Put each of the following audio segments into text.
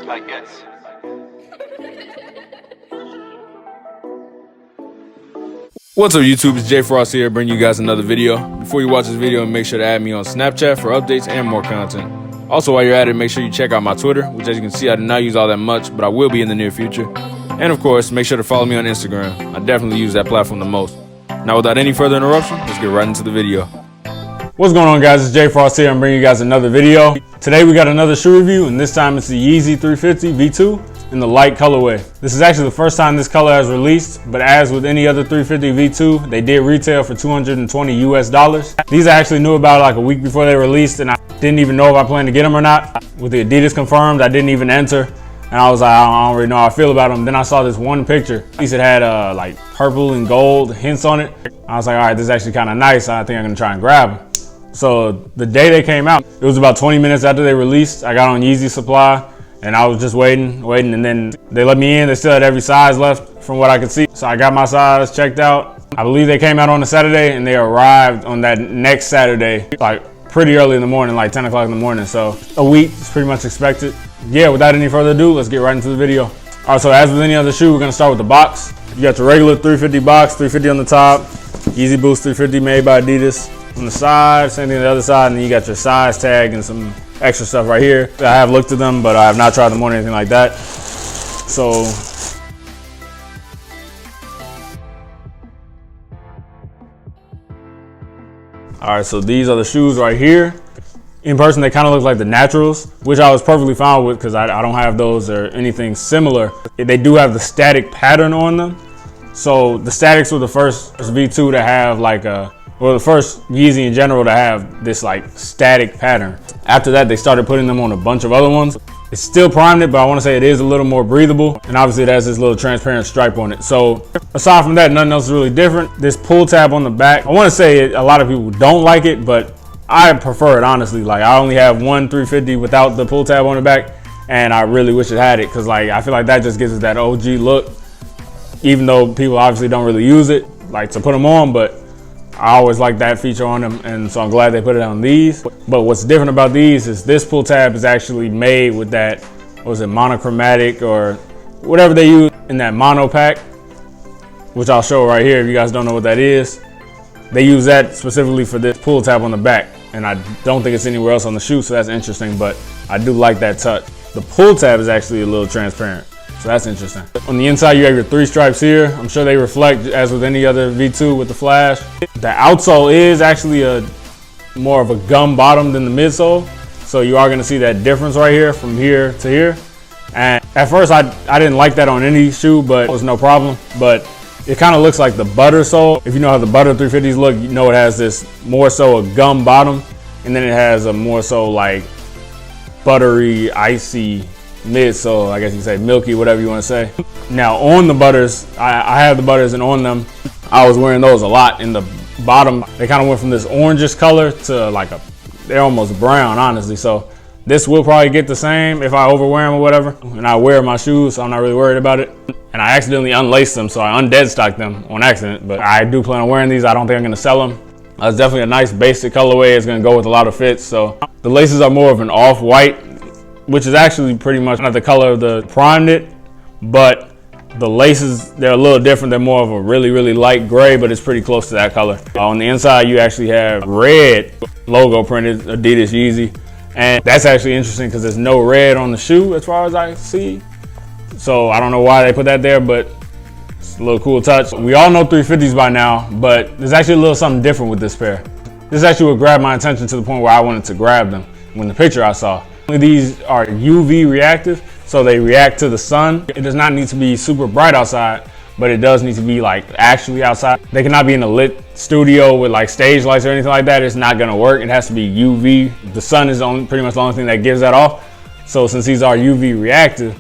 I guess. What's up YouTube, it's Jayefrosty here bringing you guys another video. Before you watch this video, make sure to add me on Snapchat for updates and more content. Also, while you're at it, make sure you check out my Twitter, which as you can see I do not use all that much, but I will be in the near future. And of course, make sure to follow me on Instagram. I definitely use that platform the most. Now without any further interruption, let's get right into the video. What's going on guys, it's Jayefrosty here. I'm bringing you guys another video. Today we got another shoe review, and this time it's the Yeezy 350 V2 in the light colorway. This is actually the first time this color has released, but as with any other 350 V2, they did retail for $220 US. These I actually knew about like a week before they released, and I didn't even know if I planned to get them or not. With the Adidas confirmed, I didn't even enter, and I was like, I don't really know how I feel about them. Then I saw this one picture. At least it had like purple and gold hints on it. I was like, all right, this is actually kind of nice. I think I'm gonna try and grab them. So the day they came out, it was about 20 minutes after they released. I got on Yeezy Supply, and I was just waiting, and then they let me in. They still had every size left from what I could see. So I got my size checked out. I believe they came out on a Saturday, and they arrived on that next Saturday, like pretty early in the morning, like 10 o'clock in the morning. So a week is pretty much expected. Yeah, without any further ado, let's get right into the video. All right, so as with any other shoe, we're gonna start with the box. You got your regular 350 box, 350 on the top, Yeezy Boost 350 made by Adidas. On the side, same thing on the other side, and then you got your size tag and some extra stuff right here. I have looked at them, but I have not tried them on or anything like that. So, all right, so these are the shoes right here. In person, they kind of look like the Naturals, which I was perfectly fine with because I don't have those or anything similar. They do have the static pattern on them. So the Statics were the first V2 to have like the first Yeezy in general to have this like static pattern. After that, they started putting them on a bunch of other ones. It's still primed it, but I want to say it is a little more breathable. And obviously it has this little transparent stripe on it. So aside from that, nothing else is really different. This pull tab on the back, I want to say a lot of people don't like it, but I prefer it honestly. Like I only have one 350 without the pull tab on the back, and I really wish it had it because like I feel like that just gives it that OG look, even though people obviously don't really use it like to put them on, but I always like that feature on them, and so I'm glad they put it on these. But what's different about these is this pull tab is actually made with that, what was it, monochromatic or whatever they use in that mono pack, which I'll show right here if you guys don't know what that is. They use that specifically for this pull tab on the back, and I don't think it's anywhere else on the shoe, so that's interesting, but I do like that touch. The pull tab is actually a little transparent, so that's interesting. On the inside, you have your 3 stripes here. I'm sure they reflect as with any other V2 with the flash. The outsole is actually more of a gum bottom than the midsole, so you are gonna see that difference right here from here to here. And at first, I didn't like that on any shoe, but it was no problem. But it kind of looks like the butter sole. If you know how the butter 350s look, you know it has this more so a gum bottom, and then it has a more so like buttery, icy midsole, I guess you could say, milky, whatever you want to say. Now on the butters, I have the butters, and on them, I was wearing those a lot. In the bottom, they kind of went from this orangish color to like they're almost brown, honestly. So this will probably get the same if I overwear them or whatever, and I wear my shoes, so I'm not really worried about it. And I accidentally unlaced them, so I undead stocked them on accident, but I do plan on wearing these. I don't think I'm gonna sell them. It's definitely a nice basic colorway. It's gonna go with a lot of fits. So the laces are more of an off-white, which is actually pretty much not the color of the primed it, but the laces, they're a little different. They're more of a really, really light gray, but it's pretty close to that color. On the inside, you actually have red logo printed, Adidas Yeezy. And that's actually interesting because there's no red on the shoe as far as I see. So I don't know why they put that there, but it's a little cool touch. We all know 350s by now, but there's actually a little something different with this pair. This is actually what grabbed my attention to the point where I wanted to grab them when the picture I saw. These are UV reactive, so they react to the sun. It does not need to be super bright outside, but it does need to be like actually outside. They cannot be in a lit studio with like stage lights or anything like that. It's not gonna work. It has to be UV. The sun is pretty much the only thing that gives that off. So since these are UV reactive,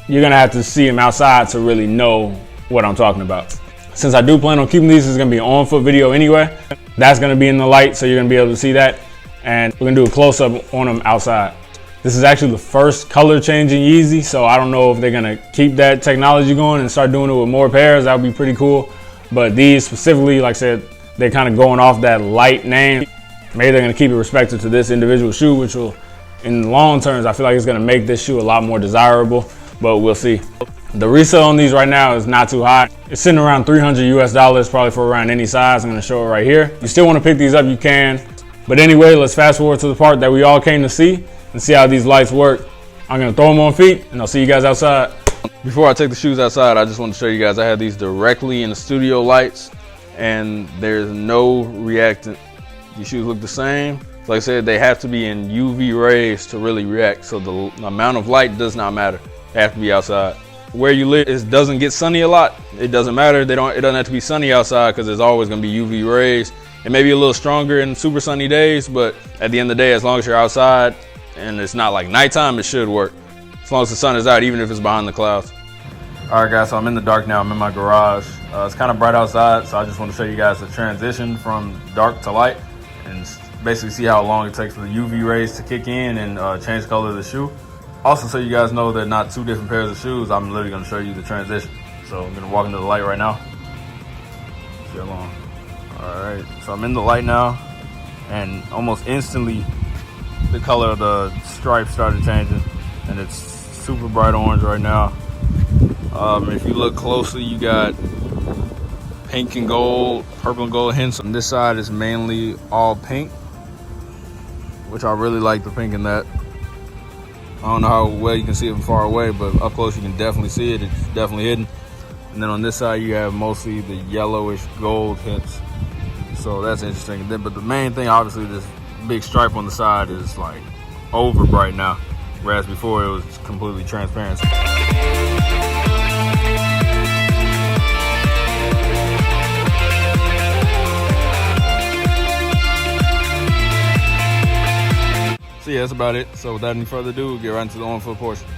you're gonna have to see them outside to really know what I'm talking about. Since I do plan on keeping these, it's gonna be an on-foot video anyway. That's gonna be in the light, so you're gonna be able to see that. And we're gonna do a close-up on them outside. This is actually the first color changing Yeezy, so I don't know if they're gonna keep that technology going and start doing it with more pairs. That would be pretty cool. But these specifically, like I said, they're kind of going off that light name. Maybe they're gonna keep it respected to this individual shoe, which will in the long terms, I feel like it's gonna make this shoe a lot more desirable, but we'll see. The resale on these right now is not too high. It's sitting around $300 US, probably for around any size. I'm gonna show it right here. You still wanna pick these up, you can. But anyway, let's fast forward to the part that we all came to see and see how these lights work. I'm gonna throw them on feet and I'll see you guys outside. Before I take the shoes outside, I just want to show you guys I have these directly in the studio lights and there's no reactant. These shoes look the same. Like I said, they have to be in UV rays to really react. So the amount of light does not matter. They have to be outside. Where you live, it doesn't get sunny a lot. It doesn't matter. It doesn't have to be sunny outside because there's always going to be UV rays. It may be a little stronger in super sunny days, but at the end of the day, as long as you're outside and it's not like nighttime, it should work. As long as the sun is out, even if it's behind the clouds. All right, guys, so I'm in the dark now. I'm in my garage. It's kind of bright outside, so I just want to show you guys the transition from dark to light and basically see how long it takes for the UV rays to kick in and change the color of the shoe. Also, so you guys know they're not two different pairs of shoes, I'm literally going to show you the transition. So I'm going to walk into the light right now. See how long. All right, so I'm in the light now, and almost instantly the color of the stripes started changing, and it's super bright orange right now. If you look closely, you got pink and gold, purple and gold hints. On this side is mainly all pink, which I really like the pink in that. I don't know how well you can see it from far away, but up close you can definitely see it. It's definitely hidden. And then on this side you have mostly the yellowish gold hints. So that's interesting. But the main thing, obviously, this big stripe on the side is like over bright now, whereas before it was completely transparent. So yeah, that's about it. So without any further ado, we'll get right into the on-foot portion.